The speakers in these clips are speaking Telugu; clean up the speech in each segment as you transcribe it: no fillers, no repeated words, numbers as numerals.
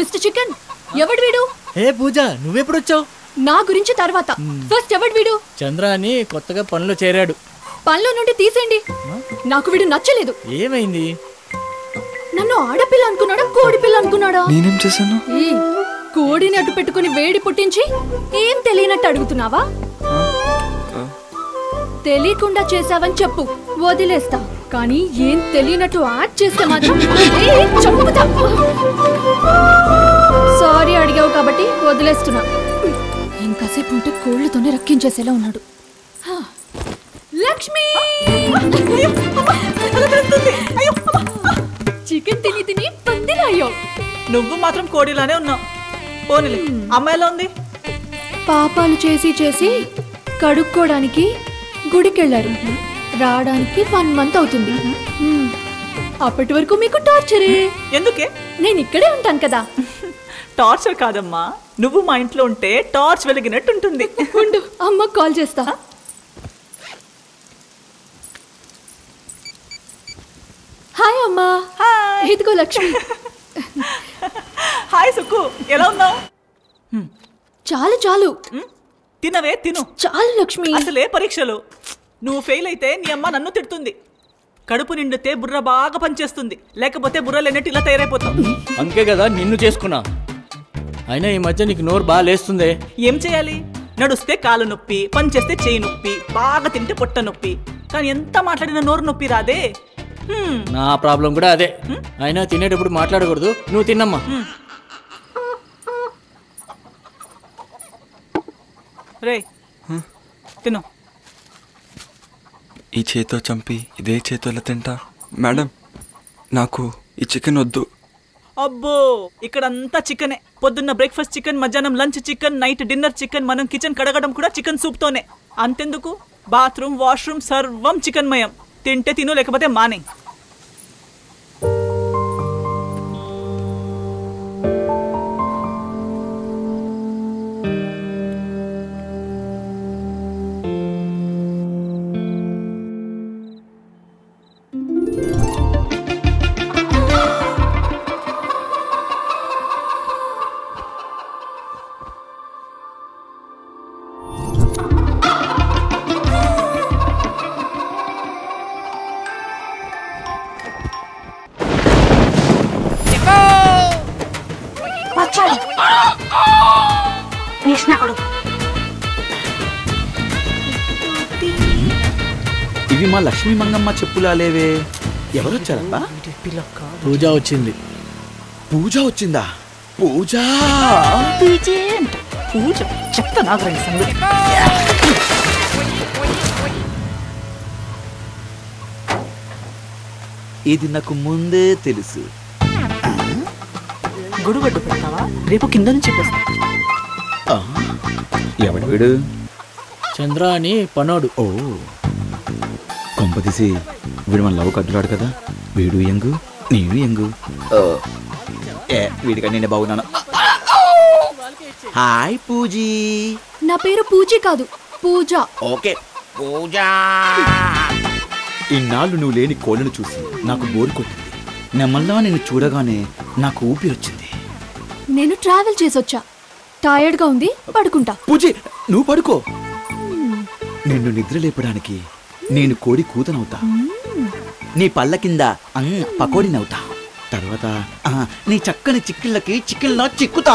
మిస్టర్ చికెన్ ఎవడు వీడు? ఏ పూజ నువ్వెప్పుడొచ్చావు? నా గురించి తర్వాత ఫస్ట్ ఎవడు వీడు? చంద్ర అని కొత్తగా పనిలో చేరాడు. పనిలో నుండి తీసేయండి. నాకు వీడు నచ్చలేదు. ఏమైంది? నన్ను ఆడపిల్ల అనుకున్నాడా కోడి పిల్ల అనుకున్నాడా? నేనేం చేశాను? కోడిని అడ్డు పెట్టుకుని వేడి పుట్టించి ఏం తెలియనట్టు అడుగుతున్నావా? తెలియకుండా చేసావని చెప్పు, వదిలేస్తా. కానీ ఏం తెలియనట్టు యాక్ట్ చేస్తే మాత్రం చంపుతా. సారీ అడిగావు కాబట్టి వదిలేస్తున్నా. ఇంకాసేపు ఉంటే కోళ్లతోనే రక్కించేసేలా ఉన్నాడు. లక్ష్మి చికెన్ తిని తిని పందిరాయో. నువ్వు మాత్రం కోడిలానే ఉన్నావు. పోనీలే, అమ్మాయిలా ఉంది. పాపాలు చేసి చేసి కడుక్కోడానికి గుడికెళ్ళారు. రావడానికి 1 month అవుతుంది. అప్పటి వరకు మీకు టార్చరే. ఎందుకే? నేను ఇక్కడే ఉంటాను కదా. టార్చర్ కాదమ్మా, నువ్వు మా ఇంట్లో ఉంటే టార్చ్ వెలిగినట్టు ఉంటుంది. ఉండు, అమ్మకు కాల్ చేస్తా. హాయ్ అమ్మా. ఇదిగో లక్ష్మి. హాయ్ సుక్కు, ఎలా ఉన్నావు? చాలు చాలు, తినవే తిను. చాలు లక్ష్మి. అసలే పరీక్షలు. నువ్వు ఫెయిల్ అయితే నీ అమ్మ నన్ను తిడుతుంది. కడుపు నిండితే బుర్ర బాగా పనిచేస్తుంది, లేకపోతే బుర్ర లేనట్టు ఇలా తయారైపోతావు. అందుకే కదా నిన్ను చేసుకున్నా. అయినా ఈ మధ్య నీకు నోరు బాగా లేస్తుందే. ఏం చేయాలి? నడుస్తే కాలు నొప్పి, పని చేస్తే చేయి నొప్పి, బాగా తింటే పొట్ట నొప్పి. కానీ ఎంత మాట్లాడినా నోరు నొప్పి రాదే. నా ప్రాబ్లం కూడా అదే. అయినా తినేటప్పుడు మాట్లాడకూడదు. నువ్వు తిన్నమ్మా. రే తిను. ఈ చేతో చంపి ఇదే చేతుల తింటా. మేడం, నాకు ఈ చికెన్ వద్దు. అబ్బో, ఇక్కడంతా చికెనే. పొద్దున్న బ్రేక్ఫాస్ట్ చికెన్, మధ్యాహ్నం lunch chicken, night dinner chicken. మనం కిచెన్ కడగడం కూడా చికెన్ సూప్తోనే. అంతెందుకు, బాత్రూమ్, వాష్రూమ్ సర్వం చికెన్ మయం. తింటే తిను, లేకపోతే మానే. ఇవి మా లక్ష్మీ మంగమ్మ చెప్పులాలేవే. ఎవరొచ్చారబ్బా? పూజ వచ్చింది. పూజ వచ్చిందా? పూజ పూజ చెప్తా నాగరాజు సంగతి. ఇది నాకు ముందే తెలుసు. గొడుగడ్డు పెడతావా? రేపు కింద నుంచి వస్తా. ఎవడు వీడు? చంద్ర అని పనోడు. ఓ, కొంపదీసి వీడు మన లవ్ కడ్డురాడు కదా. వీడు యంగు, నేను యంగు. వీడికంటే నేను బాగున్నాను. హాయ్ పూజీ. నా పేరు పూజీ కాదు, పూజ. ఓకే పూజ. ఇన్నాళ్ళు నువ్వు లేని కోళ్ళను చూసి నాకు బోరు కొట్టింది. నెమ్మల్లా నిన్ను చూడగానే నాకు ఊపిరి వచ్చింది. నేను ట్రావెల్ చేసొచ్చా, టైర్డ్ గా ఉంది, పడుకుంటా. పూజీ, నువ్వు పడుకో. నిన్ను నిద్ర లేపడానికి నేను కోడి కూతనవుతా. నీ పళ్ళ కింద పకోడినవుతా. తర్వాత నీ చక్కని చిక్కిళ్ళకి చిక్కిళ్ళ చిక్కుతా.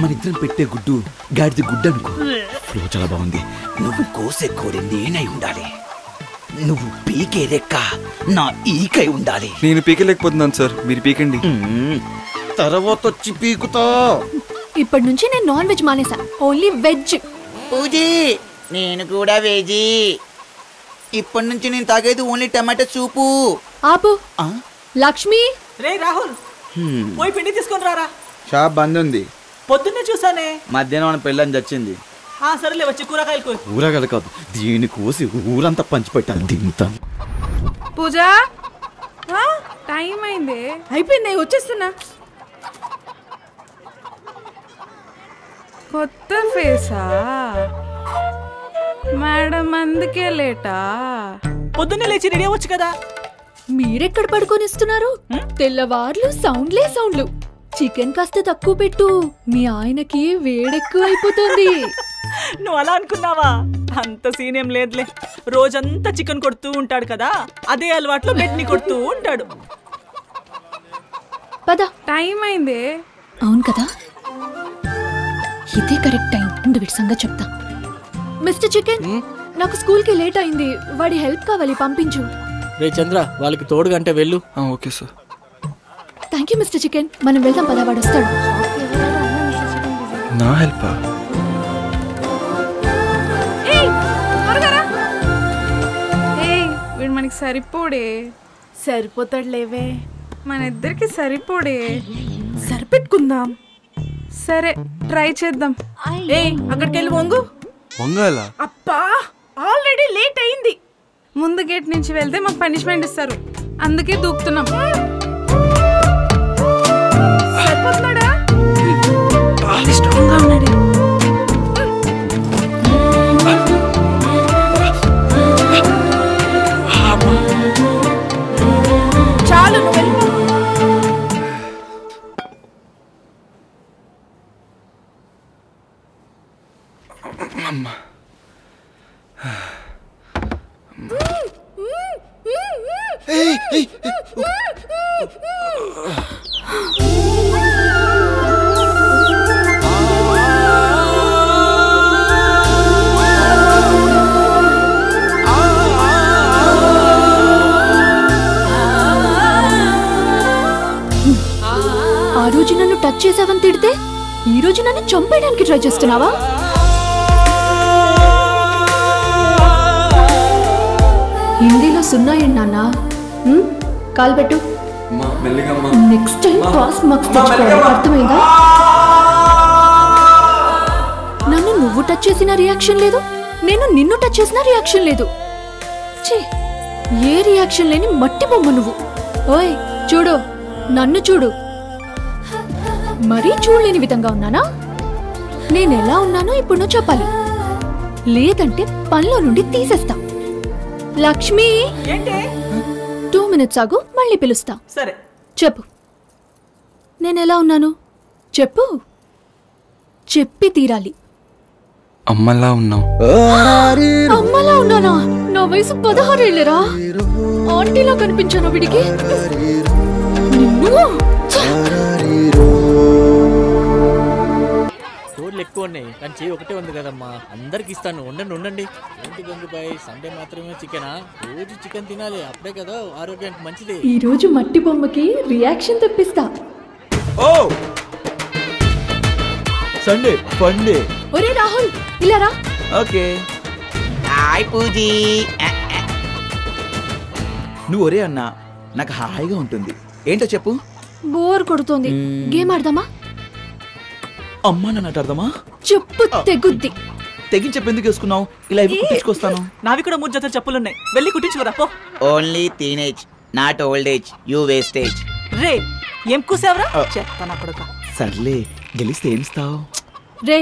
మనిద్దరం పెట్టే గుడ్డు గాడిది గుడ్డు అనుకో. ఫ్లో చాలా బాగుంది. నువ్వు కోసే కోడి నేనై ఉండాలి. నువ్వు పీకే రెక్క నా ఈకై ఉండాలి. నేను పీకలేకపోతున్నాను సార్, మీరు పీకండి. తర్వాత వచ్చి పీకుతా. ఇప్పటి నుంచి నేను నాన్ వెజ్ మానేసా, ఓన్లీ వెజ్. పూజీ, నేను కూడా వెజీ. ఇప్పటి నుంచి నేను తాగేది ఓన్లీ టమాటా సూపు. ఆపు. లక్ష్మి. రే రాహుల్, పోయి పిండి తీసుకొని రారా. షాప్ బంద్ ఉంది. పొద్దున్నే చూసానే. మధ్యాహ్నం పెళ్ళని చచ్చింది. సరేలే, వచ్చి కూరగాయలు కోయి. కూరగాయలు కాదు, దీని కోసి ఊరంతా పంచిపెట్టాలి. తింటా. పూజ, టైం అయింది. అయిపోయింది, వచ్చేస్తున్నా. కొత్త ఫేసా మేడం? అందుకే లేటా? పొద్దున్నే లేచి రెడీ అవ్వచ్చు కదా. మీరెక్కడ పడుకొనిస్తున్నారు? తెల్లవార్లు సౌండ్లు. చికెన్ కాస్త తక్కువ పెట్టు, మీ ఆయనకి వేడెక్కువ అయిపోతుంది. నువ్వు అలా అనుకున్నావా? అంత సీన్ ఏం లేదులే. రోజంతా చికెన్ కొడుతూ ఉంటాడు కదా, అదే అలవాట్లో బెడ్ ని కొడుతూ ఉంటాడు. పద, టైం అయింది. అవును కదా, ఇదే కరెక్ట్ టైం. వీడి సంగతి చెప్తా. మిస్టర్ చికెన్, నాకు స్కూల్ కి లేట్ అయింది, వాడి హెల్ప్ కావాలి, పంపించు. రే చంద్ర, వాళ్ళకి తోడుగా అంటే వెళ్ళు. Okay sir. Thank you mister chicken. మనం వెళ్దాం పద, వాడు వస్తాడు. నా హెల్పా? వీడు మనకి సరిపోడే. సరిపోతాడు లేవే, మన ఇద్దరికి సరిపోడే. సరిపెట్టుకుందాం. సరే, ట్రై చేద్దాం. అక్కడికి వెళ్ళి వంగు. వంగాల? అప్పా, ఆల్రెడీ లేట్ అయింది. ముందు గేట్ నుంచి వెళ్తే మాకు పనిష్మెంట్ ఇస్తారు, అందుకే దూకుతున్నాం. సరిపోతున్నాడా? స్ట్రాంగ్ గా ఉన్నాడు. చాలు, నువ్వు వెళ్ళిపో. ఆ రోజు నన్ను టచ్ చేసావని తిడితే ఈ రోజు నన్ను చంపేయడానికి ట్రై చేస్తున్నావా? హిందీలో సున్నా ఏంటి నాన్న? కాల్ పెట్టు. నెక్స్ట్ టైం పాస్ మార్క్స్ తెచ్చుకోవాలి, అర్థమైందా? నన్ను నువ్వు టచ్ చేసిన రియాక్షన్ లేదు, నేను నిన్ను టచ్ చేసిన రియాక్షన్ లేదు. ఛీ, ఏ రియాక్షన్ లేని మట్టి బొమ్మ నువ్వు. ఓయ్ చూడు, నన్ను చూడు. మరీ చూడలేని విధంగా ఉన్నానా? నేనెలా ఉన్నానో ఇప్పుడు నువ్వు చెప్పాలి, లేదంటే పనిలో నుండి తీసేస్తా. లక్ష్మి, 2 minutes ఆగు, మళ్ళీ పిలుస్తా. సరే చెప్పు, నేనెలా ఉన్నాను చెప్పు. చెప్పి తీరాలి. అమ్మలా ఉన్నావు. అమ్మలా ఉన్నానా? నా వయసు 16 ఏళ్ళరా. ఆంటీలా కనిపించాను వీడికి. నిన్ను తోడులు ఎక్కువ ఉన్నాయి కానీ చేయి ఒకటే ఉంది కదమ్మా. అందరికి ఇస్తాను, ఉండండి. ఏంటి గంగుబాయ్, సండే మాత్రమే చికెనా? రోజు చికెన్ తినాలి, అప్పుడే కదా ఆరోగ్యానికి మంచిది. ఈ రోజు మట్టి బొమ్మకి రియాక్షన్ తెప్పిస్తా. ఓ సండే ఫండే. ఒరే రాహుల్, ఇలా రా. ఓకే. హాయ్ పూజీ. నువ్వు ఒరే అన్నా, నాకు హాయిగా ఉంటుంది. ఏంటో చెప్పు. బోర్ కొడుతోంది, గేమ్ ఆడదామా? అమ్మా నన్ను అర్థమా? చెప్పు తెగుద్ది. తెగించి ఎందుకు వేసుకున్నావు? ఇలా ఇవి కుట్టించుకొస్తాను. నావి కూడా 3 జతల చెప్పులున్నాయి, వెళ్ళి కుట్టించుకురా పో. Only teenage, not old age, you wastage. రే ఏం కూసావరా? చెప్తాను అక్కడ. సర్లే, గెలిస్తే ఏమిస్తావు? రే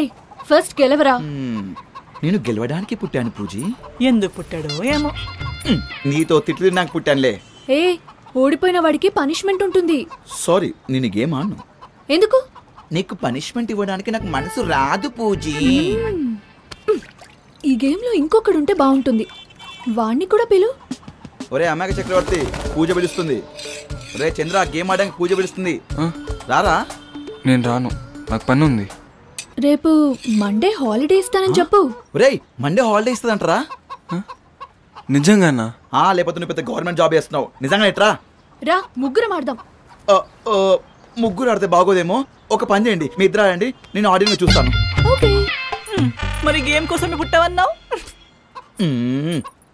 ఫస్ట్ గెలవరా. నేను గెలవడానికి పుట్టాను పూజీ. ఎందుకు పుట్టాడో ఏమో. నీతో తిట్లు నాకు పుట్టానులే. ఏ, ఓడిపోయిన వాడికి పనిష్మెంట్ ఉంటుంది. సారీ, నేను గేమ్ ఆడను. ఎందుకు? నీకు పనిష్మెంట్ ఇవ్వడానికి నాకు మనసు రాదు పూజీ. ఈ గేమ్ లో ఇంకొకడుంటే బాగుంటుంది, వాణ్ణి కూడా పిలు. ఒరే అమ్మాయి చక్రవర్తి, పూజ పిలుస్తుంది. ఒరే చంద్ర, గేమ్ ఆడడానికి పూజ పిలుస్తుంది. రారా. నేను రాను, నాకు పని ఉంది. రేపు మండే హాలిడే ఇస్తానని చెప్పు. ఒరే మండే హాలిడే ఇస్తుందంటరా? నిజంగానా? లేకపోతే నువ్వు పెద్ద గవర్నమెంట్ జాబ్ చేస్తున్నావు. నిజంగా ఎట్రా? రా, ముగ్గురం ఆడదాం. ముగ్గురు ఆడితే బాగోదేమో. ఒక పని చేయండి, మీ ఇద్దరు ఆడండి, నేను ఆడియో చూస్తాను. ఓకే. మరి గేమ్ కోసమే పుట్టావన్నావు?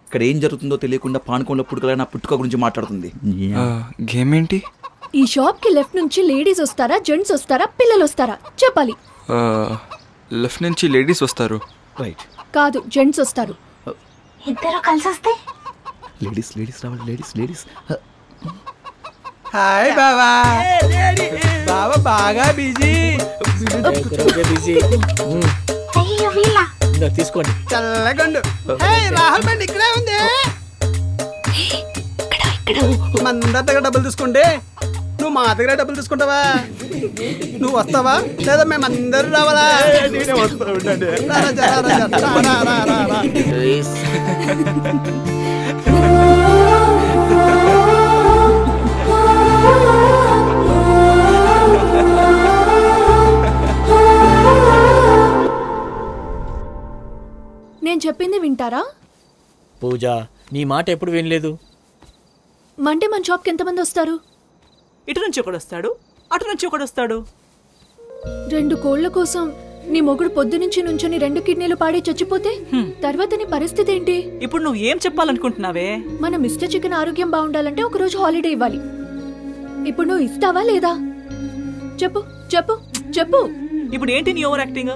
ఇక్కడ ఏం జరుగుతుందో తెలియకుండా పానుకోంలో పుట్టుకలా నా పుట్టుక గురించి మాట్లాడుతుంది. గేమ్ ఏంటి? ఈ షాప్ కి లెఫ్ట్ నుంచి లేడీస్ వస్తారా, జెంట్స్ వస్తారా, పిల్లలు వస్తారా చెప్పాలి. లెఫ్ట్ నుంచి లేడీస్ వస్తారు. రైట్. కాదు, జెంట్స్ వస్తారు. ఇద్దరు కలిసి వస్తే లేడీస్ రావాలి, లేడీస్. హాయ్ బావా. బావా బాగా బిజీ. బిజీ. తీసుకోండి. చల్లగండు. రాహుల్ బండి ఇక్కడే ఉంది. మన దగ్గర డబ్బులు తీసుకుంటే నువ్వు మా దగ్గర డబ్బులు తీసుకుంటావా? నువ్వు వస్తావా లేదా మేమందరూ రావాలా? నేనే వస్తా ఉండండి. నేను చెప్పింది వింటారా? పూజ నీ మాట ఎప్పుడు వినలేదు. మండే మన షాప్కి ఎంతమంది వస్తారు? ఇటు నుంచి ఒకడు వస్తాడు, అటు నుంచి ఒకడు వస్తాడు. 2 కోళ్ల కోసం నీ మొగుడు పొద్దు నుంచి నుంచొని 2 కిడ్నీలు పాడి చచ్చిపోతే తర్వాత నీ పరిస్థితి ఏంటి? ఇప్పుడు నువ్వు ఏం చెప్పాలనుకుంటున్నావే? మన మిస్టర్ చికెన్ ఆరోగ్యం బాగుండాలంటే ఒక రోజు హాలిడే ఇవ్వాలి. ఇప్పుడు నువ్వు ఇస్తావా లేదా? చెప్పు చెప్పు చెప్పు. ఇప్పుడు ఏంటి నీ ఓవర్ యాక్టింగ్?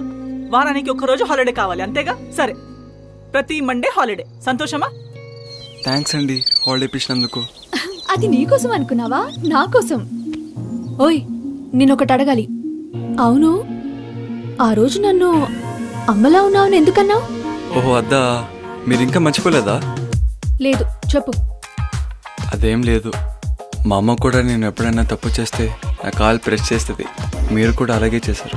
వారానికి 1 రోజు హాలిడే కావాలి అంతేగా? సరే, ప్రతి మండే హాలిడే. సంతోషమా? థ్యాంక్స్ అండి హాలిడే ఇప్పించినందుకు. అది నీకోసం అనుకున్నావా? నా కోసం. ఓయ్, నేనొకటి అడగాలి. అవును, ఆ రోజు నన్ను అమ్మలా ఉన్నావు ఎందుకన్నావు? ఓహో అద్దా, మీరింకా మర్చిపోలేదా? లేదు, చెప్పు. అదేం లేదు, మా అమ్మ కూడా నేను ఎప్పుడైనా తప్పు చేస్తే నా కాల్ ప్రెస్ చేస్తుంది. మీరు కూడా అలాగే చేశారు.